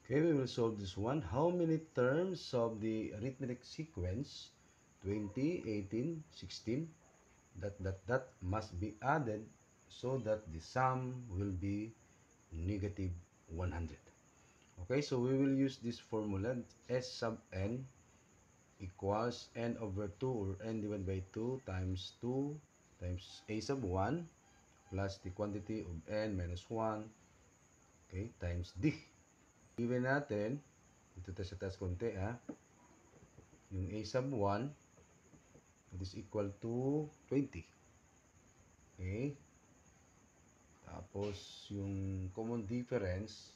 Okay, we will solve this one. How many terms of the arithmetic sequence 20, 18, 16 that must be added so that the sum will be negative 100? Okay, so we will use this formula. S sub n equals n over 2 or n divided by 2 times 2 times a sub 1 plus the quantity of n minus 1, okay, times d. Given natin, dito tayo sa taas konti yung a sub 1, it is equal to 20. Okay? Tapos, yung common difference,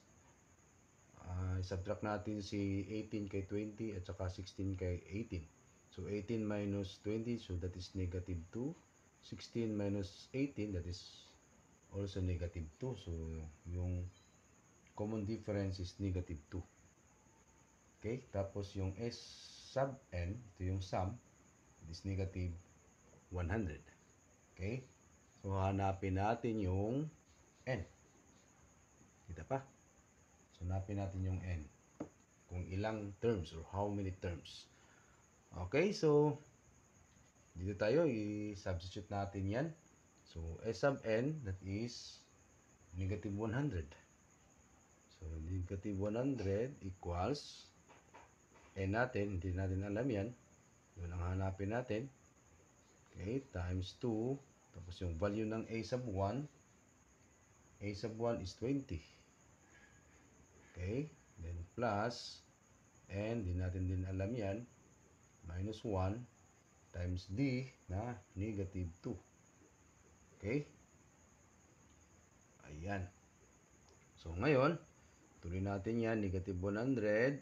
subtract natin si 18 kay 20 at saka 16 kay 18. So, 18 minus 20, so that is negative 2. 16 minus 18, that is also negative 2. So, yung common difference is negative 2. Okay? Tapos, yung s sub n, ito yung sum, it is negative 100. Okay? So, hanapin natin yung n. Kita pa? So, hanapin natin yung n. Kung ilang terms or how many terms. Okay, so, dito tayo, i-substitute natin yan. So, s sub n, that is negative 100. So, negative 100 equals n natin, hindi natin alam yan. Yun ang hanapin natin. Okay, times 2. Tapos yung value ng a sub 1. A sub 1 is 20. Okay, then plus, and di natin din alam yan, minus 1 times d na negative 2. Okay? Ayan. So, ngayon, tuloy natin yan, negative 100.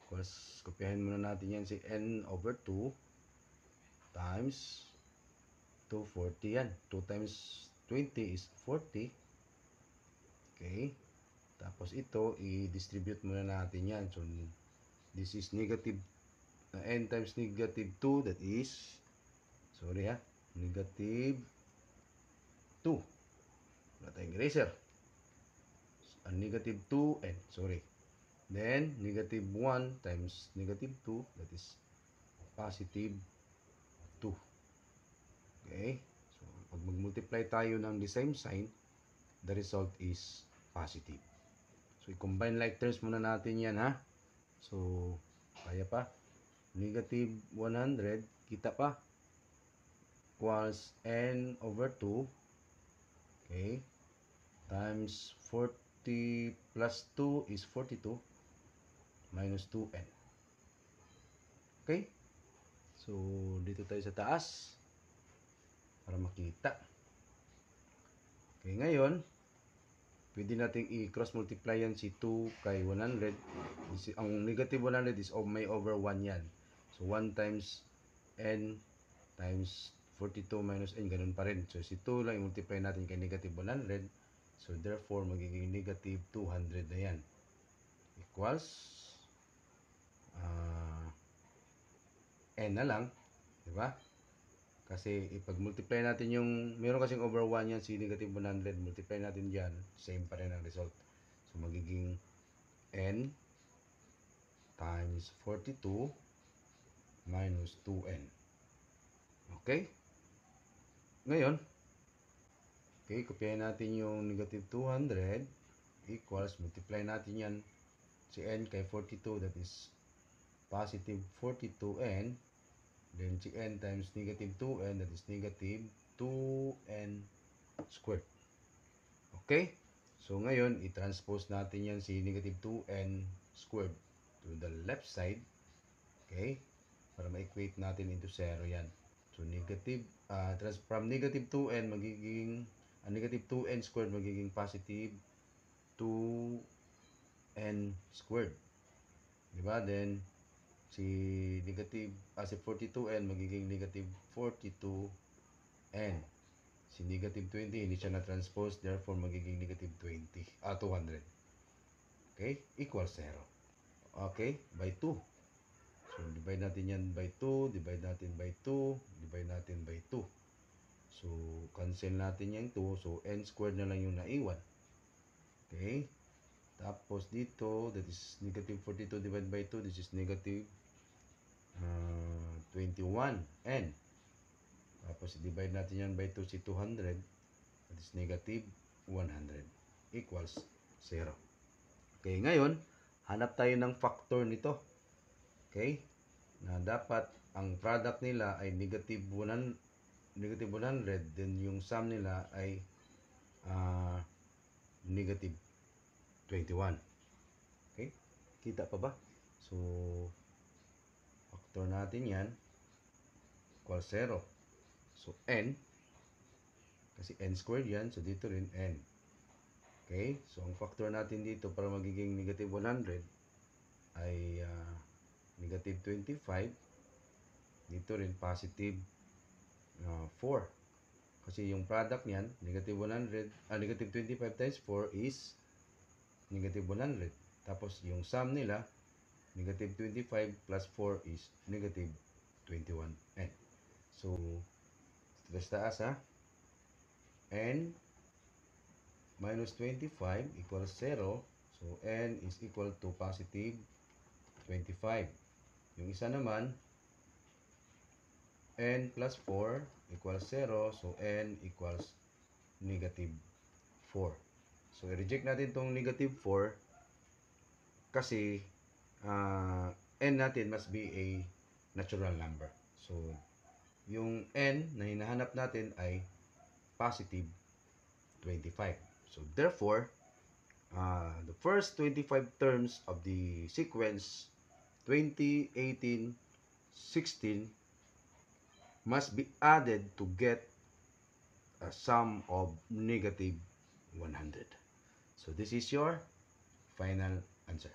Because, kopyahin muna natin yan si n over 2 times 240 yan. 2 times 20 is 40. Okay? Tapos ito, i-distribute muna natin yan. So, this is negative, n times negative 2, that is, sorry negative 2. Wala tayong eraser. Negative 2n, sorry. Then, negative 1 times negative 2, that is positive 2. Okay? So, pag mag-multiply tayo ng the same sign, the result is positive. So, i-combine like terms muna natin yan, So, kaya pa. Negative 100, kita pa, equals n over 2, okay, times 40 plus 2 is 42, minus 2n. Okay? So, dito tayo sa taas, para makita. Okay, ngayon, pwede nating i-cross multiply yan si 2 kay 100. Ang negative 100 is may over 1 yan. So, 1 times n times 42 minus n, ganun pa rin. So, si 2 lang i-multiply natin kay negative 100. So, therefore, magiging negative 200 na yan. Equals, n na lang. Diba? Kasi, ipag-multiply natin yung, meron kasing over 1 yan, si negative 100. Multiply natin dyan, same pa rin ang result. So, magiging n times 42 minus 2n. Okay? Ngayon, okay, kopyahin natin yung negative 200 equals, multiply natin yan si n kay 42, that is positive 42n. Then si n times negative 2n, that is negative 2n squared. Okay? So ngayon, i-transpose natin yan si negative 2n squared to the left side. Okay? Para ma-equate natin into 0 yan. So, negative, from negative 2n, magiging, negative 2n squared, magiging positive 2n squared. Diba? Then, si negative, si 42n, magiging negative 42n. Si negative 20, hindi siya na-transpose, therefore, magiging negative 200. Okay? Equals 0. Okay? By 2. So, divide natin yan by 2, divide natin by 2, divide natin by 2. So, cancel natin yung 2. So, n squared na lang yung naiwan. Okay? Tapos dito, that is negative 42 divided by 2. This is negative 21. N. Tapos divide natin yan by 2 si 200. That is negative 100 equals 0. Okay, ngayon, hanap tayo ng factor nito. Okay? Na dapat ang product nila ay negative 100, then yung sum nila ay negative 21. Okay? Kita pa ba? So, factor natin yan equals 0. So, n, kasi n squared yan, so dito rin n. Okay? So, ang factor natin dito para magiging negative 100 ay negative 25. Dito rin positive 4. Kasi yung product niyan, negative 25 times 4 is negative 100. Tapos yung sum nila, negative 25 plus 4 is negative 21n. So, stress taas ha. N minus 25 equals 0. So, n is equal to positive 25. Yung isa naman, n plus 4 equals 0. So, n equals negative 4. So, i-reject natin itong negative 4 kasi n natin must be a natural number. So, yung n na hinahanap natin ay positive 25. So, therefore, the first 25 terms of the sequence 20, 18, 16 must be added to get a sum of negative 100. So this is your final answer.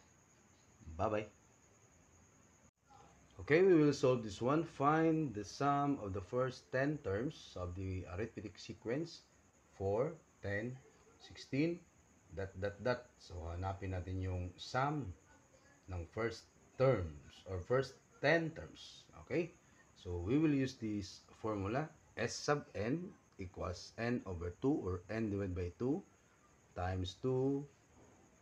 Bye-bye. Okay, we will solve this one. Find the sum of the first 10 terms of the arithmetic sequence 4, 10, 16, ... So, hanapin natin yung sum ng first terms or first 10 terms. Okay? So, we will use this formula. S sub n equals n over 2 or n divided by 2 times 2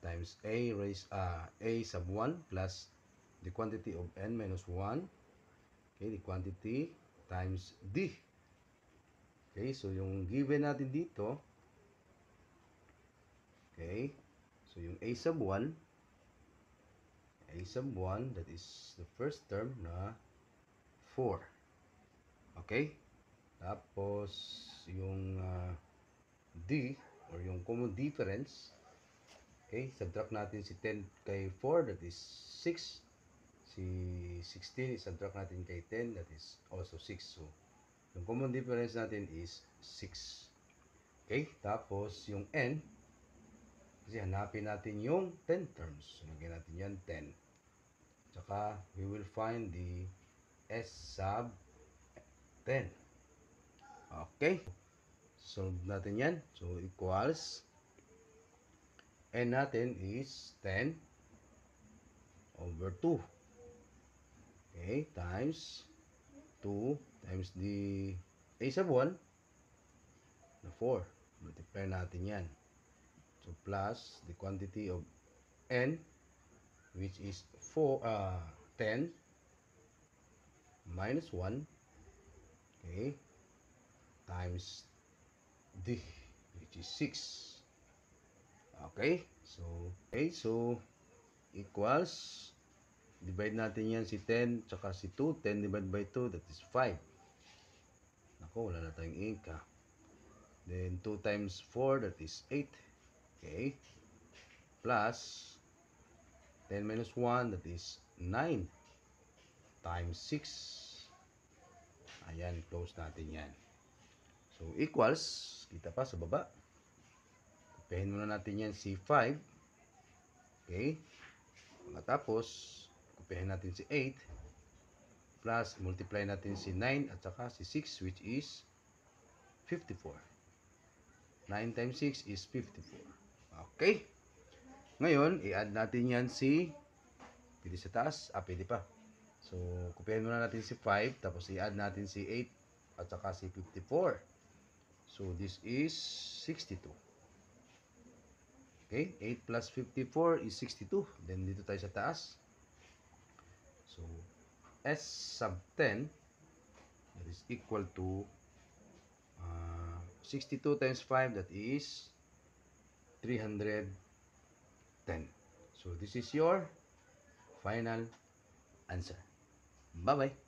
times a sub 1 plus the quantity of n minus 1. Okay, the quantity times d. Okay, so yung given natin dito, okay, so yung a sub 1, that is the first term na 4. Okay? Tapos, yung d, or yung common difference, okay, subtract natin si 10 kay 4, that is 6. Si 16, subtract natin kay 10, that is also 6. So, yung common difference natin is 6. Okay? Tapos, yung n, kasi hanapin natin yung 10 terms. So, lagyan natin yan 10. Tsaka, we will find the s sub 10. Okay? Solve natin yan. So, equals n natin is 10 over 2. Okay? Times 2 times the a sub 1 na 4. Multiply natin yan. So, plus the quantity of n, which is 10 minus 1, okay, times d, which is 6. Okay? So, equals, divide natin yan si 10, tsaka si 2, 10 divided by 2, that is 5. Nako, wala na tayong ink ha. Then, 2 times 4, that is 8. Okay? Plus, 10 minus 1, that is 9. Times 6. Ayan, close natin yan. So, equals, kita pa sa baba. Kupihin muna natin yan si 5. Okay? Pagkatapos, kupihin natin si 8. Plus, multiply natin si 9 at saka si 6, which is 54. 9 times 6 is 54. Okay? Ngayon, i-add natin yan si, pwede sa taas, pwede pa. So, kupihin muna natin si 5, tapos i-add natin si 8 at saka si 54. So, this is 62. Okay, 8 plus 54 is 62. Then dito tayo sa taas. So, S sub 10 that is equal to 62 times 5, that is 310. So, this is your final answer. Bye-bye.